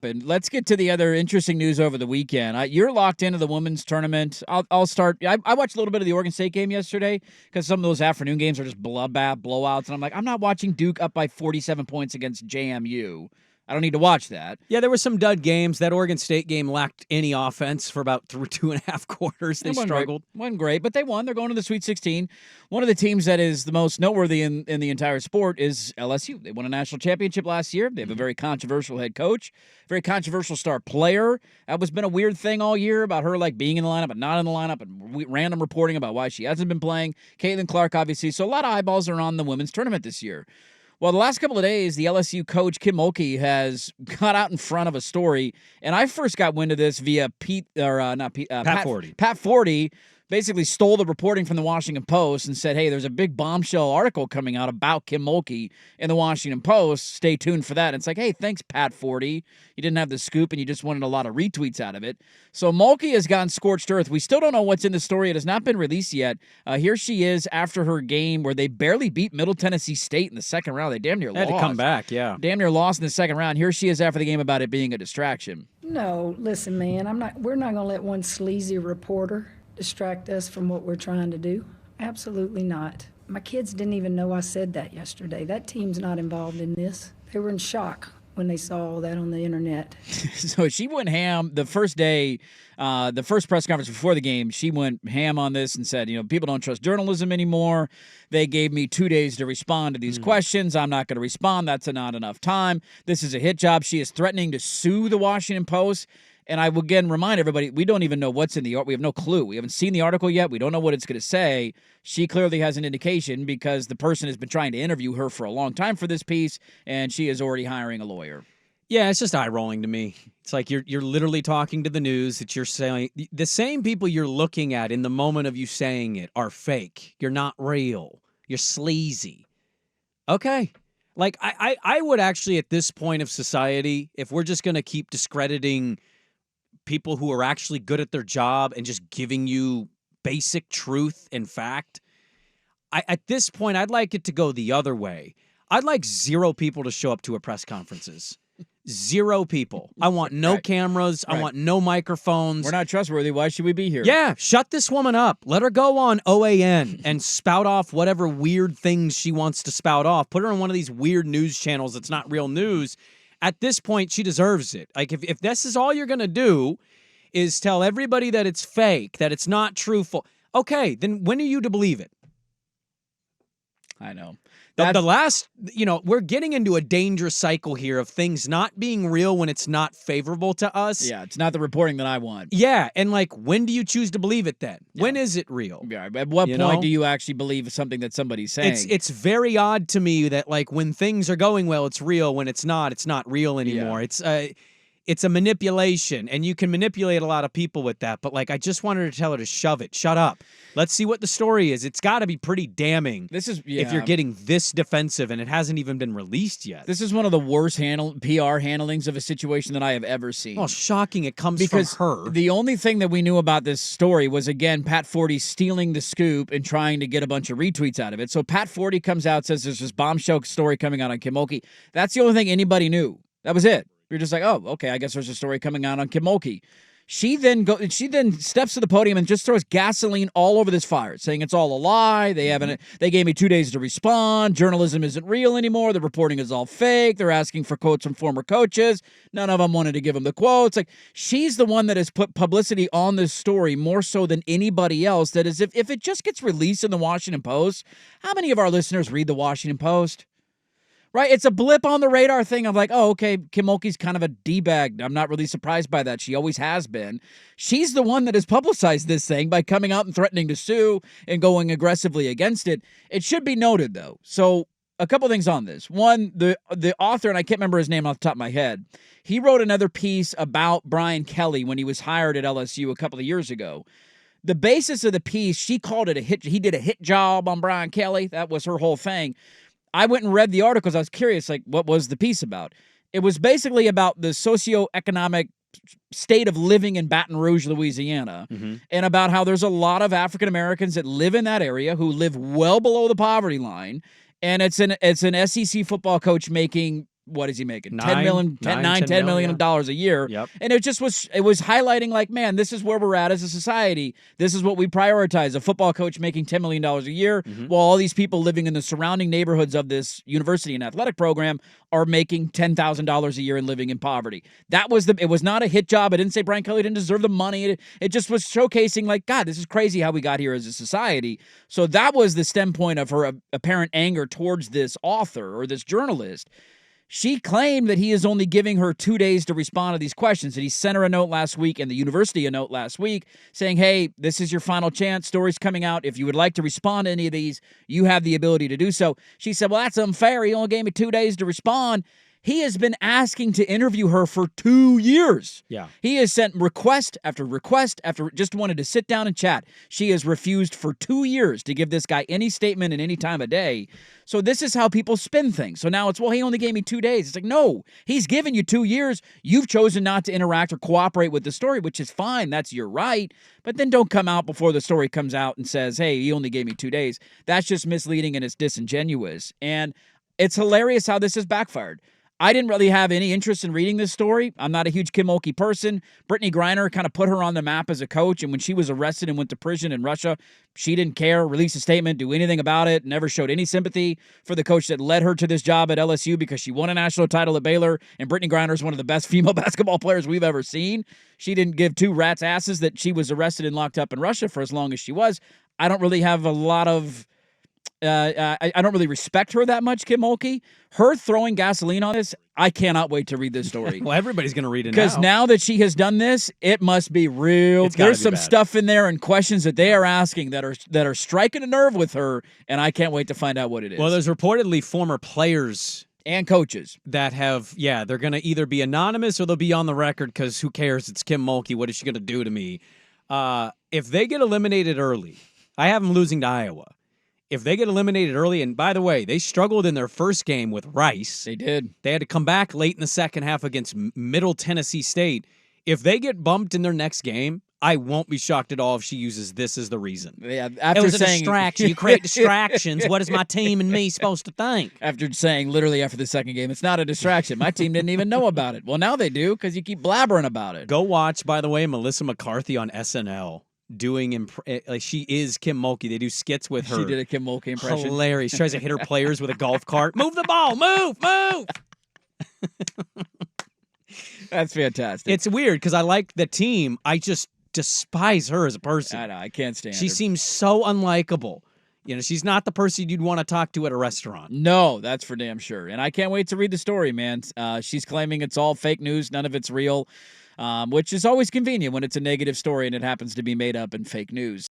And let's get to the other interesting news over the weekend. You're locked into the women's tournament. I'll start. I watched a little bit of the Oregon State game yesterday because some of those afternoon games are just bloodbath blowouts, and I'm like, I'm not watching Duke up by 47 points against JMU. I don't need to watch that. Yeah, there were some dud games. That Oregon State game lacked any offense for about 2.5 quarters. They struggled. Wasn't great, but they won. They're going to the Sweet 16. One of the teams that is the most noteworthy in the entire sport is LSU. They won a national championship last year. They have a very controversial head coach, very controversial star player. That was been a weird thing all year about her like being in the lineup but not in the lineup, and random reporting about why she hasn't been playing. Caitlin Clark, obviously. So a lot of eyeballs are on the women's tournament this year. Well, the last couple of days, the LSU coach, Kim Mulkey, has got out in front of a story, and I first got wind of this via Pat Forty. Pat Forty basically stole the reporting from the Washington Post and said, hey, there's a big bombshell article coming out about Kim Mulkey in the Washington Post. Stay tuned for that. And it's like, hey, thanks, Pat Forty. You didn't have the scoop, and you just wanted a lot of retweets out of it. So Mulkey has gone scorched earth. We still don't know what's in the story. It has not been released yet. Here she is after her game where they barely beat Middle Tennessee State in the second round. They damn near lost. Had to come back, yeah. Damn near lost in the second round. Here she is after the game about it being a distraction. No, listen, man, we're not going to let one sleazy reporter distract us from what we're trying to do. Absolutely not. My kids didn't even know I said that yesterday. That team's not involved in this. They were in shock when they saw all that on the internet. So she went ham the first day, the first press conference before the game. She went ham on this and said, people don't trust journalism anymore. They gave me 2 days to respond to these questions. I'm not going to respond. That's not enough time. This is a hit job. She is threatening to sue the Washington Post. And I will again remind everybody, we don't even know what's in the article. We have no clue. We haven't seen the article yet. We don't know what it's going to say. She clearly has an indication because the person has been trying to interview her for a long time for this piece, and she is already hiring a lawyer. Yeah, it's just eye-rolling to me. It's like you're literally talking to the news that you're saying. The same people you're looking at in the moment of you saying it are fake. You're not real. You're sleazy. Okay. Like, I would actually, at this point of society, if we're just going to keep discrediting people who are actually good at their job and just giving you basic truth and fact, at this point, I'd like it to go the other way. I'd like 0 people to show up to a press conferences. 0 people. I want no cameras. I want no microphones. We're not trustworthy. Why should we be here? Yeah, shut this woman up. Let her go on OAN and spout off whatever weird things she wants to spout off. Put her on one of these weird news channels that's not real news. At this point, she deserves it. Like, if this is all you're going to do is tell everybody that it's fake, that it's not truthful, okay, then when are you to believe it? I know. The last, we're getting into a dangerous cycle here of things not being real when it's not favorable to us. Yeah, it's not the reporting that I want. Yeah, and when do you choose to believe it then? Yeah. When is it real? Yeah, at what point do you actually believe something that somebody's saying? It's very odd to me that when things are going well, it's real. When it's not real anymore. Yeah. It's a manipulation, and you can manipulate a lot of people with that. But I just wanted to tell her to shove it. Shut up. Let's see what the story is. It's got to be pretty damning. If you're getting this defensive, and it hasn't even been released yet. This is one of the worst PR handlings of a situation that I have ever seen. Well, shocking. It comes from her. The only thing that we knew about this story was, again, Pat Forty stealing the scoop and trying to get a bunch of retweets out of it. So Pat Forty comes out, says there's this bombshell story coming out on Kim Mulkey. That's the only thing anybody knew. That was it. You're just like, oh, okay, I guess there's a story coming out on Kim Mulkey. She then steps to the podium and just throws gasoline all over this fire, saying it's all a lie. They gave me 2 days to respond. Journalism isn't real anymore. The reporting is all fake. They're asking for quotes from former coaches. None of them wanted to give them the quotes. She's the one that has put publicity on this story more so than anybody else. That is, if it just gets released in the Washington Post, how many of our listeners read the Washington Post? Right? It's a blip on the radar thing. I'm like, oh, okay, Kim Mulkey's kind of a D-bag. I'm not really surprised by that. She always has been. She's the one that has publicized this thing by coming out and threatening to sue and going aggressively against it. It should be noted, though. So a couple things on this. One, the author, and I can't remember his name off the top of my head, he wrote another piece about Brian Kelly when he was hired at LSU a couple of years ago. The basis of the piece, she called it a hit. He did a hit job on Brian Kelly. That was her whole thing. I went and read the articles. I was curious, what was the piece about? It was basically about the socioeconomic state of living in Baton Rouge, Louisiana, and about how there's a lot of African Americans that live in that area who live well below the poverty line, and it's an SEC football coach making what is he making? Nine, $10 million dollars a year. Yep. And it was highlighting like, man, this is where we're at as a society. This is what we prioritize. A football coach making $10 million a year, while all these people living in the surrounding neighborhoods of this university and athletic program are making $10,000 a year and living in poverty. It was not a hit job. I didn't say Brian Kelly didn't deserve the money. It just was showcasing like, God, this is crazy how we got here as a society. So that was the stem point of her apparent anger towards this author or this journalist. She claimed that he is only giving her 2 days to respond to these questions. That he sent her a note last week and the university a note last week saying, hey, this is your final chance. Stories coming out. If you would like to respond to any of these, you have the ability to do so. She said, well, that's unfair. He only gave me 2 days to respond. He has been asking to interview her for 2 years. Yeah. He has sent request after just wanted to sit down and chat. She has refused for 2 years to give this guy any statement in any time of day. So this is how people spin things. So now it's, well, he only gave me 2 days. It's like, no, he's given you 2 years. You've chosen not to interact or cooperate with the story, which is fine. That's your right. But then don't come out before the story comes out and says, hey, he only gave me 2 days. That's just misleading and it's disingenuous. And it's hilarious how this has backfired. I didn't really have any interest in reading this story. I'm not a huge Kim Mulkey person. Brittany Griner kind of put her on the map as a coach, and when she was arrested and went to prison in Russia, she didn't care, release a statement, do anything about it, never showed any sympathy for the coach that led her to this job at LSU because she won a national title at Baylor, and Brittany Griner is one of the best female basketball players we've ever seen. She didn't give two rats' asses that she was arrested and locked up in Russia for as long as she was. I don't really have a lot of... I don't really respect her that much, Kim Mulkey. Her throwing gasoline on this, I cannot wait to read this story. Well, everybody's going to read it now. Because now that she has done this, it must be real. There's some stuff in there and questions that they are asking that are striking a nerve with her, and I can't wait to find out what it is. Well, there's reportedly former players and coaches that have, they're going to either be anonymous or they'll be on the record because who cares? It's Kim Mulkey. What is she going to do to me? If they get eliminated early, I have them losing to Iowa. If they get eliminated early, and by the way, they struggled in their first game with Rice. They did. They had to come back late in the second half against Middle Tennessee State. If they get bumped in their next game, I won't be shocked at all if she uses this as the reason. Yeah, after it was saying, a distraction. You create distractions. What is my team and me supposed to think? After saying literally after the second game, it's not a distraction. My team didn't even know about it. Well, now they do because you keep blabbering about it. Go watch, by the way, Melissa McCarthy on SNL. Doing like she is Kim Mulkey. They do skits with her. She did a Kim Mulkey impression. Hilarious. She tries to hit her players with a golf cart. Move the ball. Move. That's fantastic. It's weird because I like the team. I just despise her as a person. I know. I can't stand her. She seems so unlikable. You know, she's not the person you'd want to talk to at a restaurant. No, that's for damn sure. And I can't wait to read the story, man. She's claiming it's all fake news. None of it's real. Which is always convenient when it's a negative story and it happens to be made up and fake news.